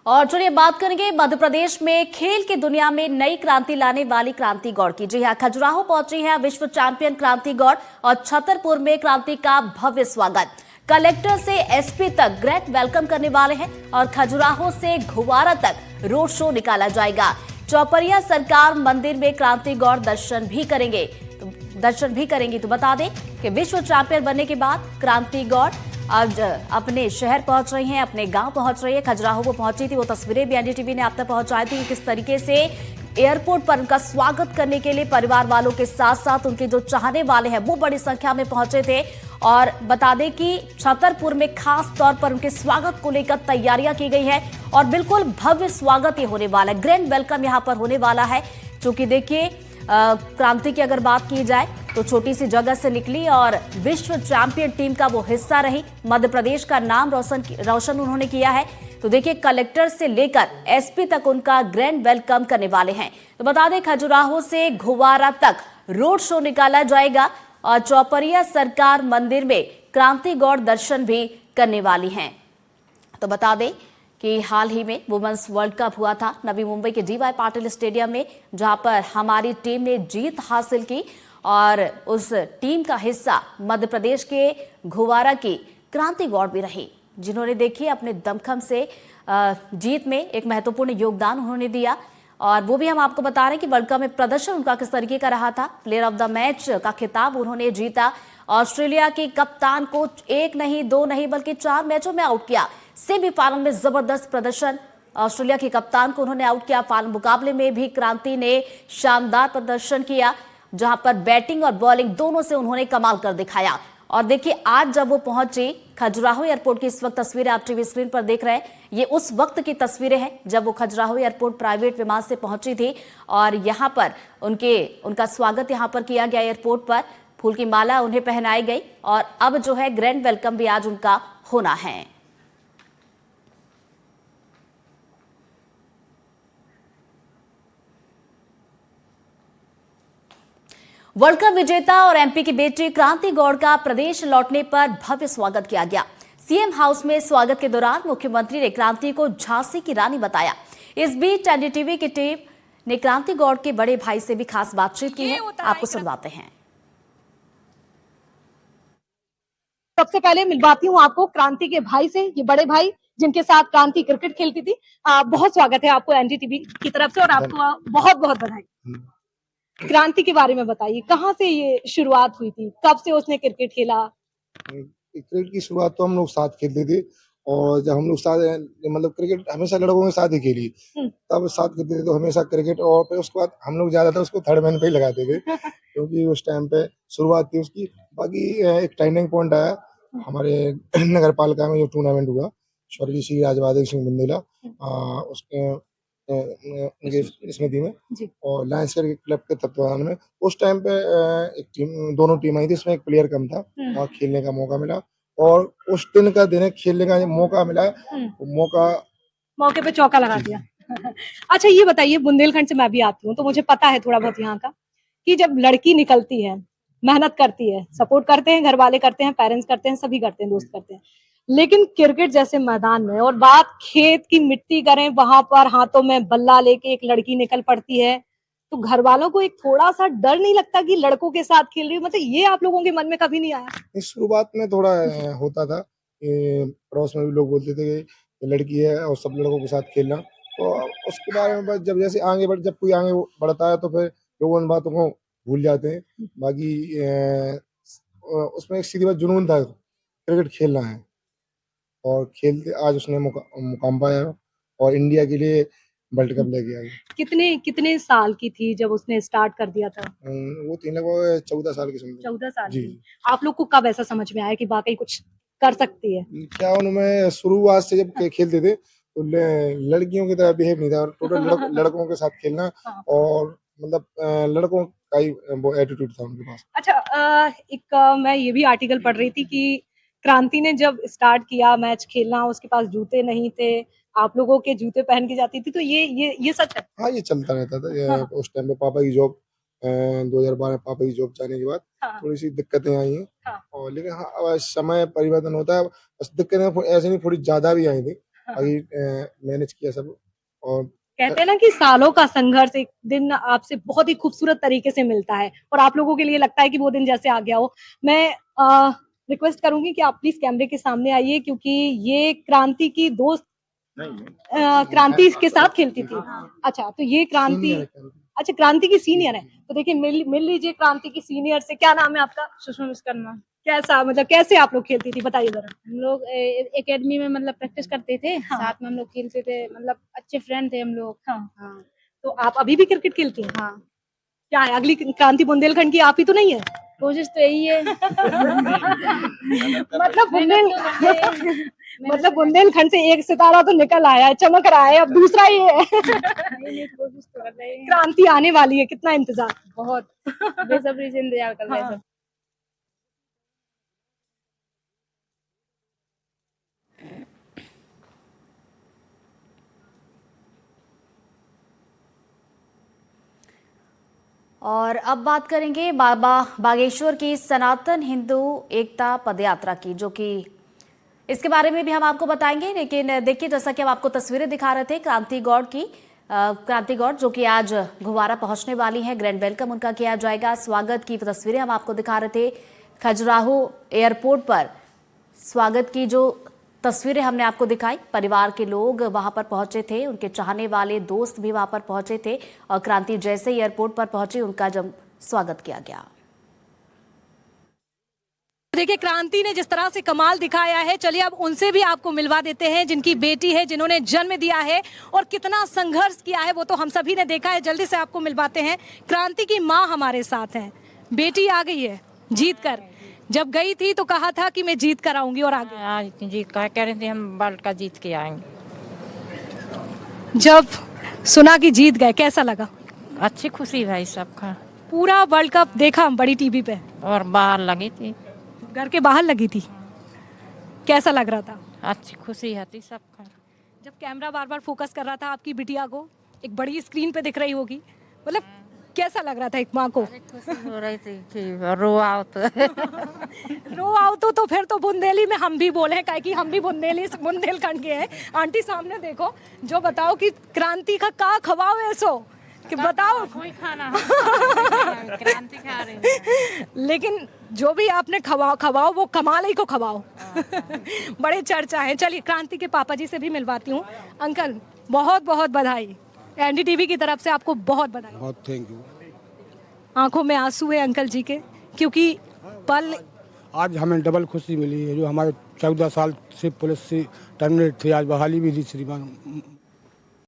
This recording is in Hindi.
और चलिए बात करेंगे मध्य प्रदेश में खेल की दुनिया में नई क्रांति लाने वाली क्रांति गौड़ की। जी हाँ, खजुराहो पहुंची है विश्व चैंपियन क्रांति गौड़ और छतरपुर में क्रांति का भव्य स्वागत। कलेक्टर से एसपी तक ग्रेट वेलकम करने वाले हैं और खजुराहो से घुवारा तक रोड शो निकाला जाएगा। चौपरिया सरकार मंदिर में क्रांति गौड़ दर्शन भी करेंगी। तो बता दें कि विश्व चैंपियन बनने के बाद क्रांति गौड़ आज अपने शहर पहुंच रही हैं, अपने गांव पहुंच रही है। खजुराहो वो पहुंची थी, वो तस्वीरें भी एनडीटीवी ने आप तक पहुंचाई थी। किस तरीके से एयरपोर्ट पर उनका स्वागत करने के लिए परिवार वालों के साथ साथ उनके जो चाहने वाले हैं वो बड़ी संख्या में पहुंचे थे। और बता दें कि छतरपुर में खास तौर पर उनके स्वागत को लेकर तैयारियां की गई है और बिल्कुल भव्य स्वागत ये होने वाला है, ग्रैंड वेलकम यहाँ पर होने वाला है। चूंकि देखिए क्रांति की अगर बात की जाए तो छोटी सी जगह से निकली और विश्व चैंपियन टीम का वो हिस्सा रही। मध्य प्रदेश का नाम रोशन उन्होंने किया है। तो देखिए कलेक्टर से लेकर एसपी तक उनका ग्रैंड वेलकम करने वाले हैं। तो बता दें खजुराहो से घुवारा तक रोड शो निकाला जाएगा और चौपरिया सरकार मंदिर में क्रांति गौड़ दर्शन भी करने वाली हैं। तो बता दें कि हाल ही में वुमेन्स वर्ल्ड कप हुआ था नवी मुंबई के डीवाई पाटिल स्टेडियम में, जहां पर हमारी टीम ने जीत हासिल की और उस टीम का हिस्सा मध्य प्रदेश के घुवारा की क्रांति गौड़ भी रही, जिन्होंने देखिए अपने दमखम से जीत में एक महत्वपूर्ण योगदान उन्होंने दिया। और वो भी हम आपको बता रहे हैं कि वर्ल्ड कप में प्रदर्शन उनका किस तरीके का रहा था। प्लेयर ऑफ द मैच का खिताब उन्होंने जीता। ऑस्ट्रेलिया के कप्तान को 1 नहीं 2 नहीं बल्कि 4 मैचों में आउट किया। सेमीफाइनल में जबरदस्त प्रदर्शन, ऑस्ट्रेलिया के कप्तान को उन्होंने आउट किया। फाइनल मुकाबले में भी क्रांति ने शानदार प्रदर्शन किया, जहां पर बैटिंग और बॉलिंग दोनों से उन्होंने कमाल कर दिखाया। और देखिए आज जब वो पहुंची खजुराहो एयरपोर्ट की इस वक्त तस्वीरें आप टीवी स्क्रीन पर देख रहे हैं, ये उस वक्त की तस्वीरें हैं जब वो खजुराहो एयरपोर्ट प्राइवेट विमान से पहुंची थी और यहां पर उनका स्वागत यहां पर किया गया। एयरपोर्ट पर फूल की माला उन्हें पहनाई गई और अब जो है ग्रैंड वेलकम भी आज उनका होना है। वर्ल्ड कप विजेता और एमपी की बेटी क्रांति गौड़ का प्रदेश लौटने पर भव्य स्वागत किया गया। सीएम हाउस में स्वागत के दौरान मुख्यमंत्री ने क्रांति को झांसी की रानी बताया। इस बीच एनडीटीवी की टीम ने क्रांति गौड़ के बड़े भाई से भी खास बातचीत की है, आपको सुनवाते हैं। सबसे पहले मिलवाती हूँ आपको क्रांति के भाई से, ये बड़े भाई जिनके साथ क्रांति क्रिकेट खेलती थी। बहुत स्वागत है आपको एनडीटीवी की तरफ से और आपको बहुत बहुत बधाई। क्रांति के बारे में बताइए, कहाँ से ये शुरुआत हुई थी, कब से उसने क्रिकेट खेला? क्रिकेट की शुरुआत तो हम लोग साथ खेलते थे और जब हम लोग साथ मतलब क्रिकेट हमेशा लड़कों के साथ ही खेली, तब साथ खेलते थे तो हमेशा क्रिकेट। और फिर उसके बाद हम लोग ज्यादातर उसको थर्ड मैन पे ही लगाते थे क्योंकि उस टाइम पे शुरुआत थी उसकी। बाकी एक टर्निंग पॉइंट आया हमारे नगर पालिका में जो टूर्नामेंट हुआ, स्वर्गीय श्री राजवादक सिंह बुंदेला उसके उनके स्मृति में और लायंस क्लब के तत्वाधान में उस टाइम पे एक टीम, दोनों टीम आई थी, इसमें एक प्लेयर कम था और खेलने का मौका मिला और उस दिन का दिन खेलने का मौका मिला, मौके पे चौका लगा दिया। अच्छा ये बताइए, बुंदेलखंड से मैं भी आती हूँ तो मुझे पता है थोड़ा बहुत यहाँ का, कि जब लड़की निकलती है, मेहनत करती है, सपोर्ट करते हैं, घर वाले करते हैं, पेरेंट्स करते हैं, सभी करते हैं, दोस्त करते हैं, लेकिन क्रिकेट जैसे मैदान में और बात खेत की मिट्टी करें, वहां पर हाथों में बल्ला लेके एक लड़की निकल पड़ती है, तो घर वालों को एक थोड़ा सा डर नहीं लगता कि लड़कों के साथ खेल रही है? मतलब ये आप लोगों के मन में कभी नहीं आया? इस शुरुआत में थोड़ा होता था, पड़ोस में भी लोग बोलते थे कि लड़की है और सब लड़कों के साथ खेलना। तो उसके बारे में बस जब कोई आगे बढ़ता है तो फिर लोग उन बातों को भूल जाते हैं। बाकी उसमें एक सीधी बात जुनून था, क्रिकेट खेलना है और खेलते आज उसने मुकाम पाया और इंडिया के लिए वर्ल्ड कप लेके आई। कितने साल की थी जब उसने स्टार्ट कर दिया था? वो थी लगभग 14 साल की समझ। 14 साल जी। की। आप लोग को कब ऐसा समझ में आया कि वाकई कुछ कर सकती है? क्या उनमें शुरुआत से जब खेलते थे तो लड़कियों की तरह बिहेव नहीं था और टोटल लड़कों के साथ खेलना और मतलब लड़कों का ही वो एटीट्यूड था उनके पास। अच्छा मैं ये भी आर्टिकल पढ़ रही थी कि क्रांति ने जब स्टार्ट किया मैच खेलना, उसके पास जूते नहीं थे, आप लोगों के जूते पहन के जाती थी, तो ये सच है? हाँ, ये चलता रहता था। उस टाइम पे पापा की जॉब 2012 पापा की जॉब जाने के बाद थोड़ी सी दिक्कतें आई हैं और लेकिन हाँ अब समय परिवर्तन होता है, बस दिक्कतें ऐसे नहीं थोड़ी ज्यादा भी आई थी आगे मैनेज किया सब। और कहते हैं ना कि सालों का संघर्ष एक दिन आपसे बहुत ही खूबसूरत तरीके से मिलता है और आप लोगों के लिए लगता है कि वो दिन जैसे आ गया हो। मैं रिक्वेस्ट करूंगी कि आप प्लीज कैमरे के सामने आइए, क्योंकि ये क्रांति की दोस्त क्रांति के साथ खेलती थी। अच्छा, तो ये क्रांति, अच्छा क्रांति की सीनियर है। तो देखिए, मिल लीजिए क्रांति की सीनियर से। क्या नाम है आपका? सुषमा विश्वकर्मा। कैसा, मतलब कैसे आप लोग खेलती थी, बताइए जरा। हम लोग एकेडमी में मतलब प्रैक्टिस करते थे, हाँ। साथ में हम लोग खेलते थे, मतलब अच्छे फ्रेंड थे हम लोग। हाँ। हाँ। तो आप अभी भी क्रिकेट खेलती हैं? हाँ, क्या है, अगली क्रांति बुंदेलखंड की आप ही तो नहीं है? कोशिश तो यही है। मतलब मेहनत मतलब बुंदेलखंड से एक सितारा तो निकल आया है, चमक रहा है, अब दूसरा ही है। नहीं, कोशिश तो कर रहे हैं। क्रांति आने वाली है, कितना इंतजार। बहुत बेसब्री से इंतजार कर रहे हैं हाँ। सब। और अब बात करेंगे बाबा बागेश्वर की सनातन हिंदू एकता पदयात्रा की, जो कि इसके बारे में भी हम आपको बताएंगे। लेकिन देखिए, जैसा कि हम आपको तस्वीरें दिखा रहे थे क्रांति गौड़ की, क्रांति गौड़ जो कि आज गुवारा पहुंचने वाली हैं, ग्रैंड वेलकम उनका किया जाएगा। स्वागत की तस्वीरें हम आपको दिखा रहे थे खजुराहो एयरपोर्ट पर। स्वागत की जो तस्वीरें हमने आपको दिखाई, परिवार के लोग वहां पर पहुंचे थे, उनके चाहने वाले दोस्त भी वहां पर पहुंचे थे और क्रांति जैसे ही एयरपोर्ट पर पहुंचे उनका जब स्वागत किया गया। देखिए, क्रांति ने जिस तरह से कमाल दिखाया है, चलिए अब उनसे भी आपको मिलवा देते हैं, जिनकी बेटी है, जिन्होंने जन्म दिया है और कितना संघर्ष किया है वो तो हम सभी ने देखा है। जल्दी से आपको मिलवाते हैं। क्रांति की माँ हमारे साथ हैं, बेटी आ गई है जीत कर। जब गई थी तो कहा था कि मैं जीत कर आऊंगी और आ गई। आज जीत का कह रहे थे, हम वर्ल्ड का जीत के आएंगे। जब सुना कि जीत गए, कैसा लगा? अच्छी खुशी भाई सबका। पूरा वर्ल्ड कप देखा हम बड़ी टीवी पे, और बाहर लगी थी, घर के बाहर लगी थी। कैसा लग रहा था? अच्छी खुशी आती सबका। जब कैमरा बार बार फोकस कर रहा था आपकी बिटिया को, एक बड़ी स्क्रीन पे दिख रही होगी, मतलब कैसा लग रहा था एक माँ को? खुशी हो रही थी कि रो आओ तो रो आओ तो फिर तो बुंदेली में हम भी बोले, काहे कि हम भी बुंदेलखंड के हैं। आंटी सामने देखो, जो बताओ कि क्रांति का खवाओ ऐसो कि बताओ। कोई खाना क्रांति खा रही है। लेकिन जो भी आपने खवाओ वो कमाल ही को खवाओ। बड़े चर्चा है। चलिए क्रांति के पापा जी से भी मिलवाती हूँ। अंकल, बहुत बहुत बधाई, एनडीटीवी की तरफ से आपको बहुत बधाई। बहुत थैंक यू। आंखों में आंसू है अंकल जी के, क्योंकि पल आज हमें डबल खुशी मिली है। जो हमारे 14 साल से पुलिस से टर्मिनेट थे, आज बहाली भी दी श्रीमान